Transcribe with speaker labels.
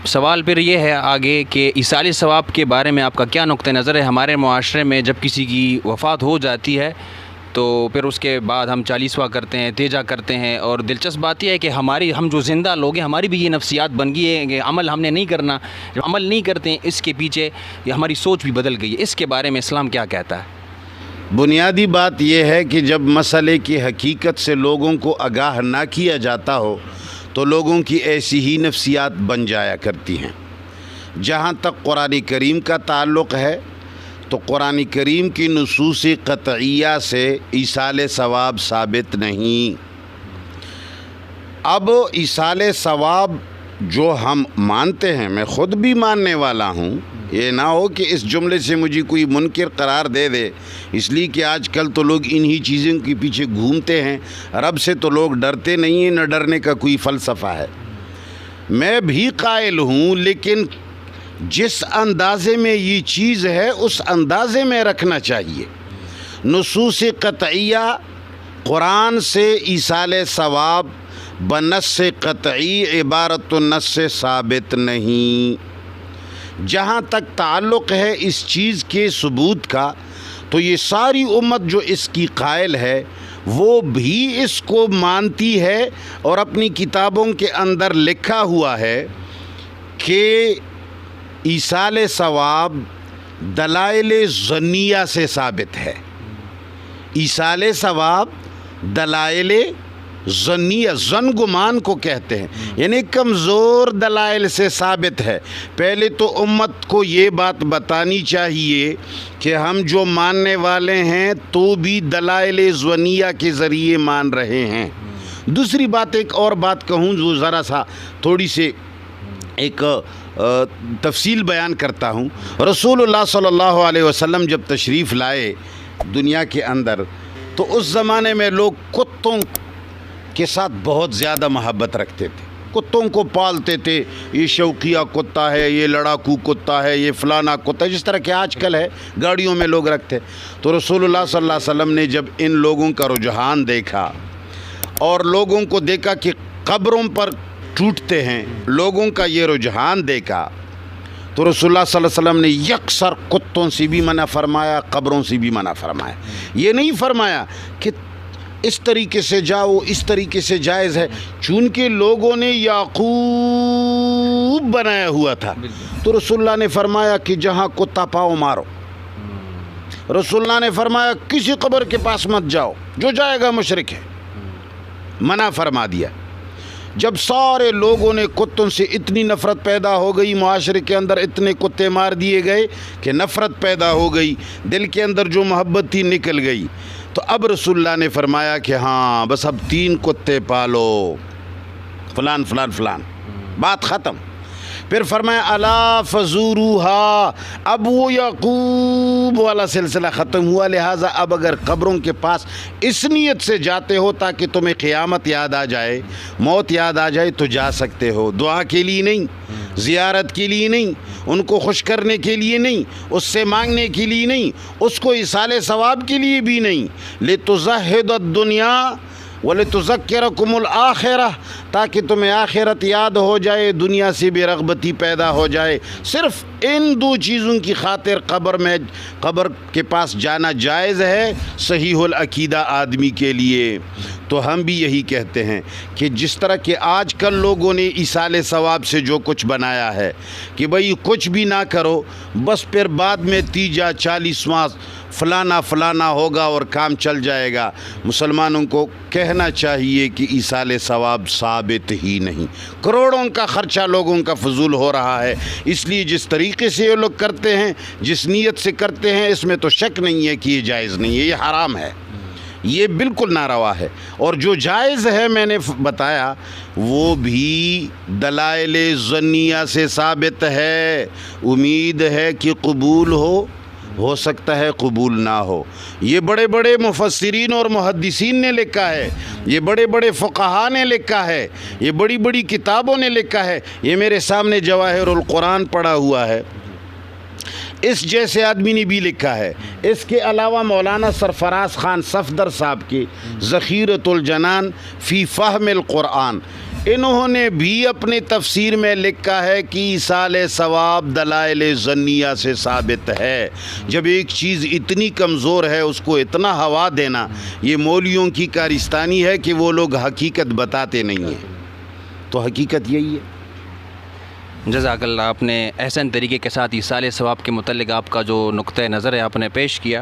Speaker 1: سوال پھر یہ ہے آگے کہ ایصال ثواب کے بارے میں آپ کا کیا نقطہ نظر ہے؟ ہمارے معاشرے میں جب کسی کی وفات ہو جاتی ہے تو پھر اس کے بعد ہم 40واں کرتے ہیں، تیجا کرتے ہیں، اور دلچسپ بات یہ ہے کہ ہم جو زندہ لوگ ہیں ہماری بھی یہ نفسیات بن گئی ہے کہ عمل ہم نے نہیں کرنا. جب عمل نہیں کرتے ہیں اس کے پیچھے یہ ہماری سوچ بھی بدل گئی ہے. اس کے بارے میں اسلام کیا کہتا ہے؟
Speaker 2: بنیادی بات یہ ہے کہ جب مسئلے کی حقیقت سے لوگوں کو آگاہ نہ کیا جاتا ہو تو لوگوں کی ایسی ہی نفسیات بن جایا کرتی ہیں. جہاں تک قرآن کریم کا تعلق ہے تو قرآن کریم کی نصوص قطعیہ سے ایصال ثواب ثابت نہیں. اب ایصال ثواب جو ہم مانتے ہیں، میں خود بھی ماننے والا ہوں، یہ نہ ہو کہ اس جملے سے مجھے کوئی منکر قرار دے دے، اس لیے کہ آج کل تو لوگ انہی چیزوں کے پیچھے گھومتے ہیں. رب سے تو لوگ ڈرتے نہیں ہیں، نہ ڈرنے کا کوئی فلسفہ ہے. میں بھی قائل ہوں، لیکن جس اندازے میں یہ چیز ہے اس اندازے میں رکھنا چاہیے. نصوص قطعیہ قرآن سے ایصال ثواب بنص قطعی عبارت النص سے ثابت نہیں. جہاں تک تعلق ہے اس چیز کے ثبوت کا تو یہ ساری امت جو اس کی قائل ہے وہ بھی اس کو مانتی ہے، اور اپنی کتابوں کے اندر لکھا ہوا ہے کہ ایصال ثواب دلائل ظنیہ سے ثابت ہے. ایصال ثواب دلائل ظنیہ، ظن گمان کو کہتے ہیں، یعنی کمزور دلائل سے ثابت ہے. پہلے تو امت کو یہ بات بتانی چاہیے کہ ہم جو ماننے والے ہیں تو بھی دلائل ظنیہ کے ذریعے مان رہے ہیں. دوسری بات، ایک اور بات کہوں جو ذرا سا تھوڑی سی ایک تفصیل بیان کرتا ہوں. رسول اللہ صلی اللہ علیہ وسلم جب تشریف لائے دنیا کے اندر تو اس زمانے میں لوگ کتوں کے ساتھ بہت زیادہ محبت رکھتے تھے، کتوں کو پالتے تھے. یہ شوقیہ کتا ہے، یہ لڑاکو کتا ہے، یہ فلانا کتا ہے، جس طرح کہ آج کل ہے گاڑیوں میں لوگ رکھتے. تو رسول اللہ صلی اللہ علیہ وسلم نے جب ان لوگوں کا رجحان دیکھا اور لوگوں کو دیکھا کہ قبروں پر ٹوٹتے ہیں، لوگوں کا یہ رجحان دیکھا تو رسول اللہ صلی اللہ علیہ وسلم نے یکسر کتوں سے بھی منع فرمایا، قبروں سے بھی منع فرمایا. یہ نہیں فرمایا کہ اس طریقے سے جاؤ، اس طریقے سے جائز ہے. چونکہ لوگوں نے یعقوب بنایا ہوا تھا تو رسول اللہ نے فرمایا کہ جہاں کتا پاؤ مارو. رسول اللہ نے فرمایا کسی قبر کے پاس مت جاؤ، جو جائے گا مشرک ہے. منع فرما دیا. جب سارے لوگوں نے کتوں سے اتنی نفرت پیدا ہو گئی، معاشرے کے اندر اتنے کتے مار دیے گئے کہ نفرت پیدا ہو گئی، دل کے اندر جو محبت تھی نکل گئی. تو اب رسول اللہ نے فرمایا کہ ہاں بس اب 3 کتے پالو، فلان فلان فلان، بات ختم. پھر فرمایا الا فزوروہا، اب وہ یعقوب والا سلسلہ ختم ہوا. لہٰذا اب اگر قبروں کے پاس اس نیت سے جاتے ہو تاکہ تمہیں قیامت یاد آ جائے، موت یاد آ جائے، تو جا سکتے ہو. دعا کے لیے نہیں، زیارت کے لیے نہیں، ان کو خوش کرنے کے لیے نہیں، اس سے مانگنے کے لیے نہیں، اس کو ایصال ثواب کے لیے بھی نہیں. لتزہد الدنیا وَلِتُذَكِّرَكُمُ الْآخِرَةَ، تاکہ تمہیں آخرت یاد ہو جائے، دنیا سے بے رغبتی پیدا ہو جائے. صرف ان 2 چیزوں کی خاطر قبر کے پاس جانا جائز ہے صحیح العقیدہ آدمی کے لیے. تو ہم بھی یہی کہتے ہیں کہ جس طرح کہ آج کل لوگوں نے ایصال ثواب سے جو کچھ بنایا ہے کہ بھئی کچھ بھی نہ کرو، بس پھر بعد میں تیجا 40واں فلانا فلانا ہوگا اور کام چل جائے گا. مسلمانوں کو کہنا چاہیے کہ ایصال ثواب ثابت ہی نہیں. کروڑوں کا خرچہ لوگوں کا فضول ہو رہا ہے. اس لیے جس طریقے سے یہ لوگ کرتے ہیں، جس نیت سے کرتے ہیں، اس میں تو شک نہیں ہے کہ یہ جائز نہیں ہے، یہ حرام ہے، یہ بالکل ناروا ہے. اور جو جائز ہے میں نے بتایا وہ بھی دلائل ظنیہ سے ثابت ہے. امید ہے کہ قبول ہو سکتا ہے قبول نہ ہو. یہ بڑے بڑے مفسرین اور محدثین نے لکھا ہے، یہ بڑے بڑے فقہا نے لکھا ہے، یہ بڑی بڑی کتابوں نے لکھا ہے. یہ میرے سامنے جواہر القرآن پڑا ہوا ہے، اس جیسے آدمی نے بھی لکھا ہے. اس کے علاوہ مولانا سرفراز خان صفدر صاحب کی ذخیرۃ الجنان فی فہم القرآن، انہوں نے بھی اپنی تفسیر میں لکھا ہے کہ ایصال ثواب دلائل ظنیہ سے ثابت ہے. جب ایک چیز اتنی کمزور ہے اس کو اتنا ہوا دینا، یہ مولویوں کی کارستانی ہے کہ وہ لوگ حقیقت بتاتے نہیں ہیں. تو حقیقت یہی ہے.
Speaker 1: جزاک اللہ، آپ نے احسن طریقے کے ساتھ ایصال ثواب کے متعلق آپ کا جو نقطۂ نظر ہے آپ نے پیش کیا.